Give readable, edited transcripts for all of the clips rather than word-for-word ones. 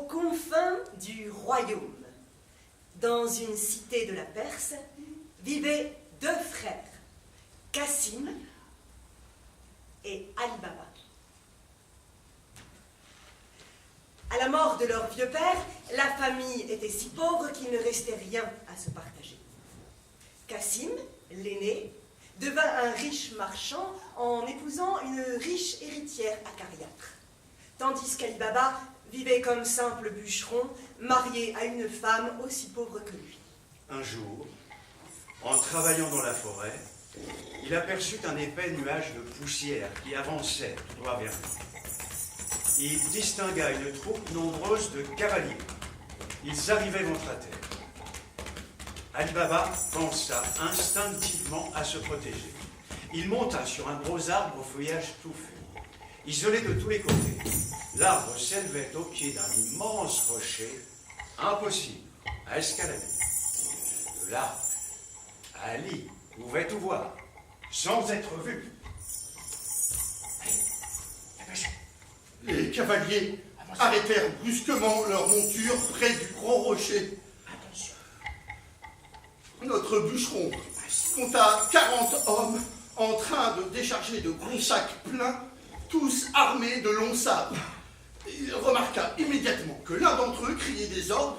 confins du royaume, dans une cité de la Perse, vivaient deux frères, Cassim et Ali Baba. À la mort de leur vieux père, la famille était si pauvre qu'il ne restait rien à se partager. Cassim, l'aîné, devint un riche marchand en épousant une riche héritière acariâtre, tandis qu'Ali Baba vivait comme simple bûcheron, marié à une femme aussi pauvre que lui. Un jour, en travaillant dans la forêt, il aperçut un épais nuage de poussière qui avançait tout droit vers lui. Il distingua une troupe nombreuse de cavaliers. Ils arrivaient ventre à terre. Ali Baba pensa instinctivement à se protéger. Il monta sur un gros arbre au feuillage touffu. Isolé de tous les côtés, l'arbre s'élevait au pied d'un immense rocher, impossible à escalader. De là, Ali pouvait tout voir, sans être vu. Les cavaliers arrêtèrent brusquement leur monture près du gros rocher. Attention. Notre bûcheron compta 40 hommes en train de décharger de gros sacs pleins, tous armés de longs sabres. Il remarqua immédiatement que l'un d'entre eux criait des ordres,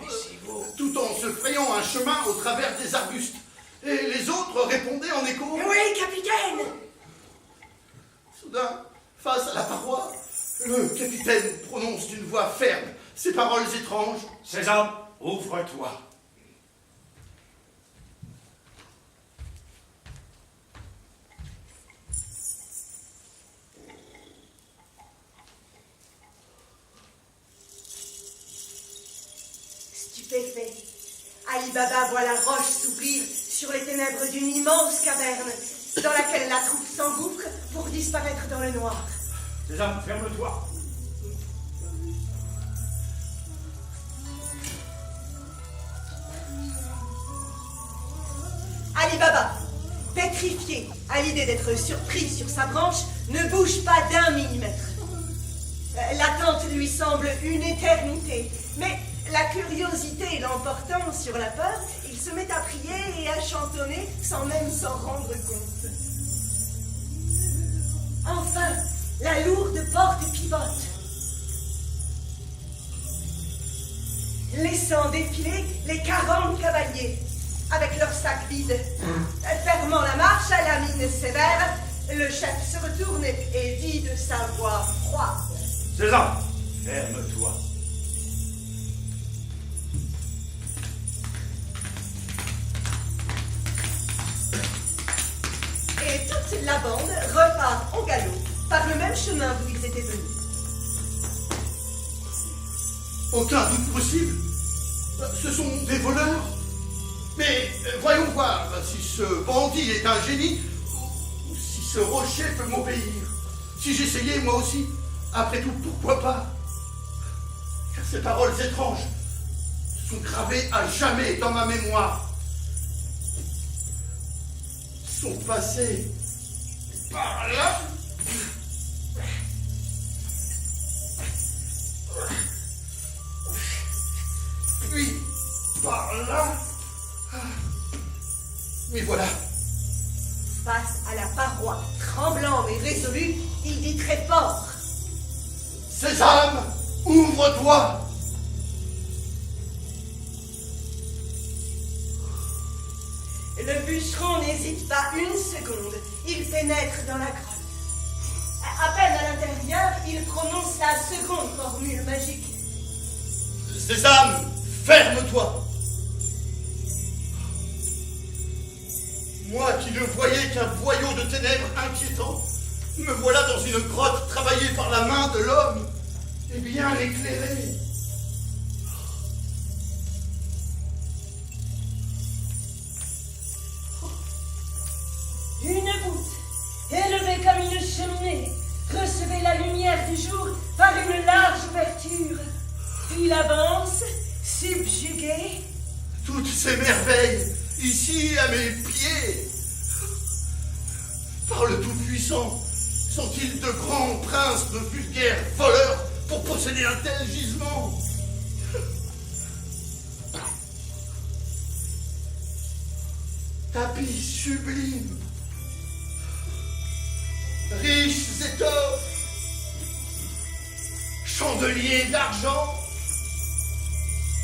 tout en se frayant un chemin au travers des arbustes. Et les autres répondaient en écho. Oui, capitaine! Soudain, face à la paroi, le capitaine prononce d'une voix ferme ces paroles étranges. Sésame, ouvre-toi. Stupéfait, Ali Baba voit la roche s'ouvrir sur les ténèbres d'une immense caverne dans laquelle la troupe s'engouffre pour disparaître dans le noir. Sésame, ferme-toi. Ali Baba, pétrifié à l'idée d'être surpris sur sa branche, ne bouge pas d'1 millimètre. L'attente lui semble une éternité, mais la curiosité l'emportant sur la peur, il se met à prier et à chantonner sans même s'en rendre compte. Enfin, la lourde porte pivote, laissant défiler les 40 cavaliers avec leurs sacs vides. Fermant la marche à la mine sévère, le chef se retourne et dit de sa voix froide. Sésame, ferme-toi. Et toute la bande repart en galop par le même chemin d'où ils étaient venus. Aucun doute possible. Ce sont des voleurs. Mais voyons voir si ce bandit est un génie ou si ce rocher peut m'obéir. Si j'essayais moi aussi, après tout, pourquoi pas? Car ces paroles étranges sont gravées à jamais dans ma mémoire. Sont passées par là. Puis par là. Mais voilà. Face à la paroi, tremblant et résolu, il dit très fort. Sésame, ouvre-toi. Le bûcheron n'hésite pas une seconde. Il pénètre dans la grotte. À peine à l'intérieur, il prononce la seconde formule magique. Sésame, ferme-toi. Moi qui ne voyais qu'un boyau de ténèbres inquiétant, me voilà dans une grotte travaillée par la main de l'homme et bien éclairée. Une voûte, élevée comme une cheminée, recevait la lumière du jour par une large ouverture. Il avance, subjugué. Toutes ces merveilles, ici à mes pieds. Par le Tout-Puissant, sont-ils de grands princes de vulgaires voleurs pour posséder un tel gisement? tapis sublimes, riches étoffes, chandeliers d'argent,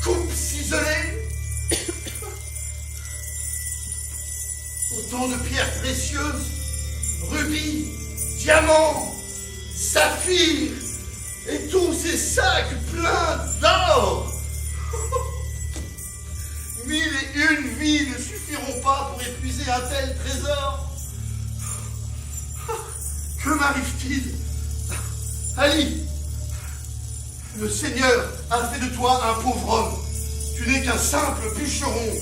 coupes ciselées, autant de pierres précieuses, rubis, diamants, saphirs, et tous ces sacs pleins d'or. 1001 vies ne suffiront pas pour épuiser un tel trésor. Que m'arrive-t-il? Ali, le Seigneur a fait de toi un pauvre homme. Tu n'es qu'un simple bûcheron.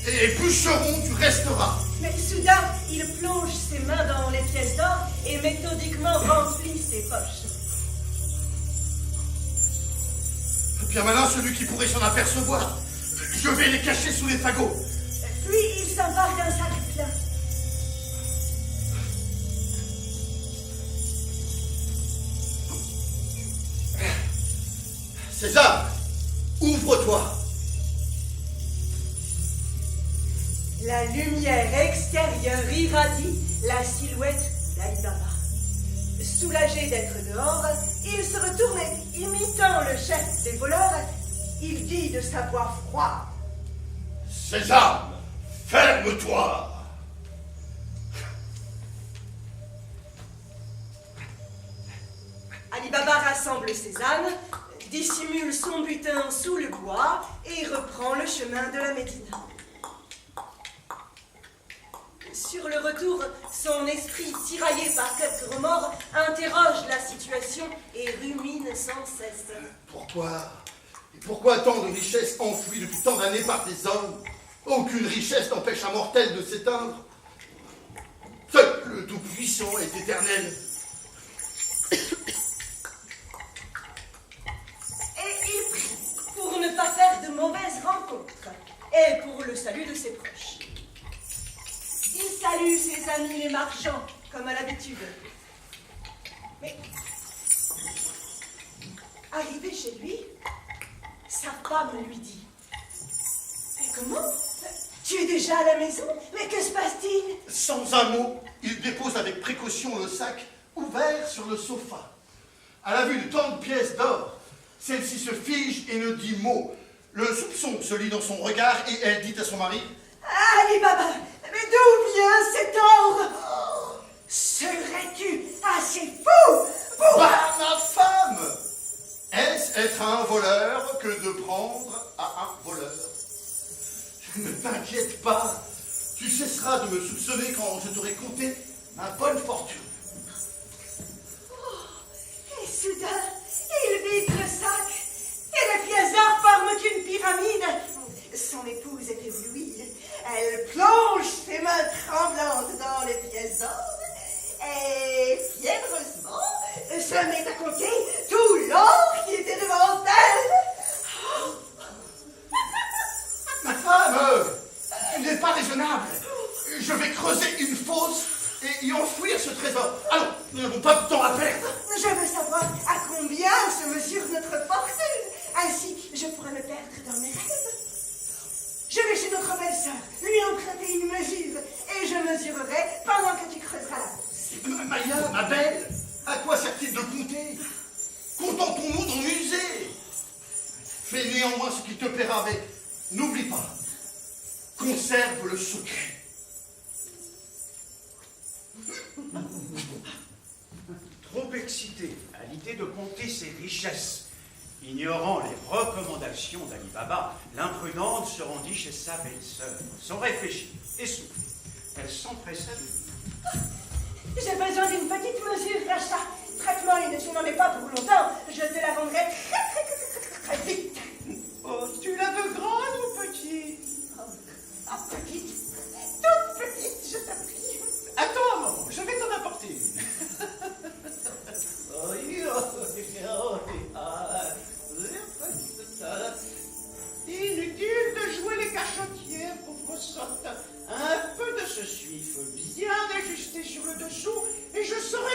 Et bûcheron, tu resteras. Mais soudain, il plonge ses mains dans les pièces d'or et méthodiquement remplit ses poches. Bien malin celui qui pourrait s'en apercevoir. Je vais les cacher sous les fagots. Puis il s'empare d'un sac plein. César, ouvre-toi. La lumière extérieure irradie la silhouette d'Ali Baba. Soulagé d'être dehors, il se retourne et, imitant le chef des voleurs, il dit de sa voix froide: César, ferme-toi. Ali Baba rassemble ses ânes, dissimule son butin sous le bois et reprend le chemin de la Médina. Sur le retour, son esprit, tiraillé par quelques remords, interroge la situation et rumine sans cesse. Pourquoi tant de richesses enfouies depuis tant d'années par des hommes? Aucune richesse n'empêche un mortel de s'éteindre. Seul le Tout-Puissant est éternel. Et il prie pour ne pas faire de mauvaises rencontres et pour le salut de ses proches. Il salue ses amis les marchands, comme à l'habitude. Mais, arrivé chez lui, sa femme lui dit: mais comment? Tu es déjà à la maison? Mais que se passe-t-il? Sans un mot, il dépose avec précaution le sac ouvert sur le sofa. À la vue de tant de pièces d'or, celle-ci se fige et ne dit mot. Le soupçon se lit dans son regard et elle dit à son mari: Ali Baba, mais d'où vient cet or? Serais-tu assez fou pour... Bah, ma femme! Est-ce être un voleur que de prendre à un voleur? Ne t'inquiète pas, tu cesseras de me soupçonner quand je t'aurai compté ma bonne fortune. Et soudain, il vide le sac, et les pièces d'or forment une pyramide. Son épouse est éblouie. Elle plonge ses mains tremblantes dans les pièces d'or et, fiévreusement, se met à compter tout l'or qui était devant elle. Ma femme, tu n'es pas raisonnable. Je vais creuser une fosse et y enfouir ce trésor. Allons, nous n'avons pas de temps à perdre. Je veux savoir à combien se mesure notre fortune. Ainsi, je pourrais me perdre dans mes rêves. Je vais chez notre belle-sœur, lui emprunter une mesure, et je mesurerai pendant que tu creuseras la fosse. Maya, ma belle, à quoi sert-il de compter? Contentons-nous d'en user. Fais néanmoins ce qui te plaira, mais n'oublie pas, conserve le secret. Trop excité à l'idée de compter ses richesses, ignorant les recommandations d'Ali Baba, l'imprudente se rendit chez sa belle-sœur. Sans réfléchir, essoufflée, elle s'empressa de dire: J'ai besoin d'une petite mesure d'achat. Traitement, je n'en ai pas pour longtemps. Je te la vendrai très vite. Oh, tu la veux grande ou petite? Petite, toute petite, je t'en prie. Attends un moment, je vais t'en apporter une. Inutile de jouer les cachotières, pauvre sotte. Un peu de ce suif bien ajusté sur le dessous, et je saurai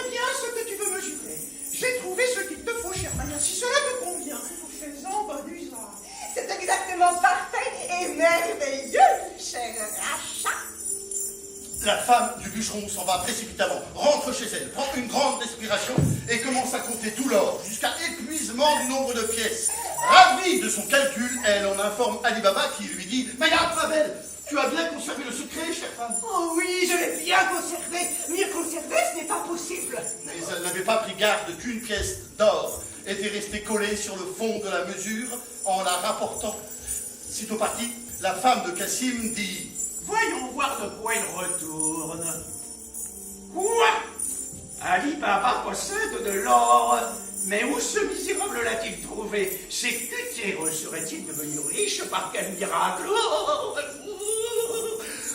bûcheron s'en va précipitamment, rentre chez elle, prend une grande respiration et commence à compter tout l'or, jusqu'à épuisement du nombre de pièces. Ravie de son calcul, elle en informe Ali Baba qui lui dit « Mayab, ma belle, tu as bien conservé le secret, chère femme. » Oh oui, je l'ai bien conservé. Mieux conservé, ce n'est pas possible. Mais elle n'avait pas pris garde qu'une pièce d'or était restée collée sur le fond de la mesure en la rapportant. Sitôt partie, la femme de Cassim dit « Voyons voir de quoi il retourne. Quoi? Ali Baba possède de l'or. Mais où ce misérable l'a-t-il trouvé? Ces cutéreux serait-il devenu riche par quel miracle?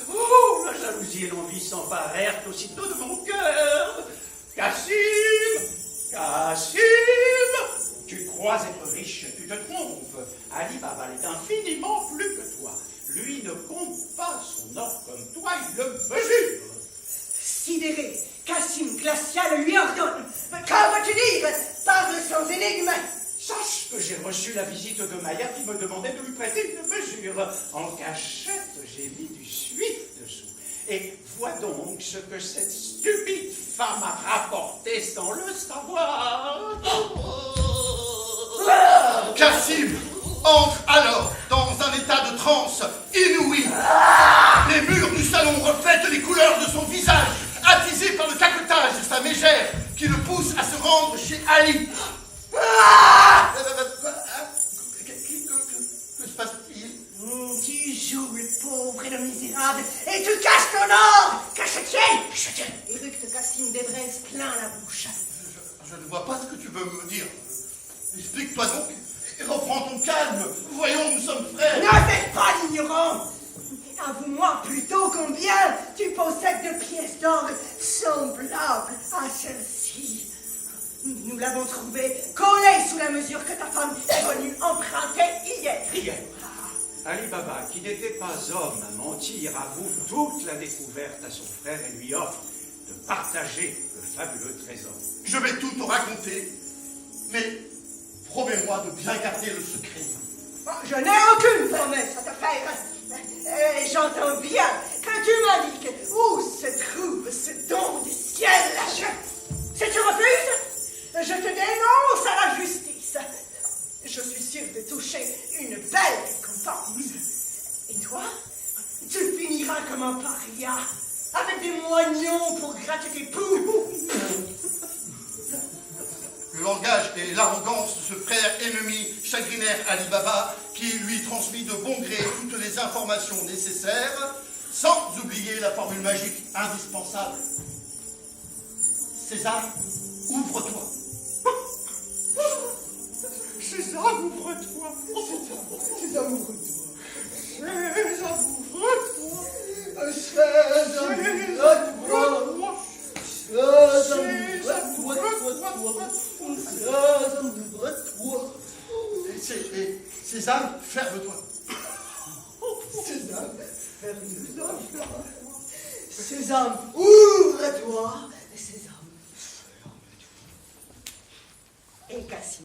Oh, la jalousie et l'envie s'emparèrent aussitôt de mon cœur. Cassim! Cassim! Tu crois être riche, tu te trompes. Ali Baba est infiniment plus que toi. Lui ne compte pas son or comme toi, il le mesure. Sidéré, Cassim Glacial lui ordonne. Qu'en vas-tu dire? Parle sans énigme. Sache que j'ai reçu la visite de Maya qui me demandait de lui prêter une mesure. En cachette, j'ai mis du suif dessous. Et vois donc ce que cette stupide femme a rapporté sans le savoir. Cassim entre alors dans un état de transe inouï. Les murs du salon reflètent les couleurs de son visage, attisé par le caquetage de sa mégère qui le pousse à se rendre chez Ali. Que se passe-t-il? Tu joues le pauvre et le misérable et tu caches ton or. Cachetienne. Éructe Cassim Debrez plein la bouche. Je ne vois pas ce que tu veux me dire. Explique-toi donc et reprends ton calme. Voyons, nous sommes frères. Ne fais pas l'ignorant. Avoue-moi plutôt combien tu possèdes de pièces d'or semblables à celle-ci. Nous l'avons trouvée collée sous la mesure que ta femme est venue emprunter hier. Ali Baba, qui n'était pas homme à mentir, avoue toute la découverte à son frère et lui offre de partager le fabuleux trésor. Je vais tout te raconter, mais promets-moi de bien garder le secret. Je n'ai aucune promesse à te faire. Et j'entends bien que tu m'indiques où se trouve ce don du ciel. Si tu refuses, je te dénonce à la justice. Je suis sûre de toucher une belle récompense. Et toi, tu finiras comme un paria, avec des moignons pour gratter tes poux. Le langage et l'arrogance de ce frère ennemi chagrinèrent Ali Baba, qui lui transmit de bon gré toutes les informations nécessaires, sans oublier la formule magique indispensable. Sésame, ouvre-toi. Sésame, ouvre-toi. Sésame, ouvre-toi. Sésame, ouvre-toi. Sésame, ferme-toi. Sésame, ferme-toi. Sésame, ouvre-toi. Sésame, ferme-toi. Et Cassim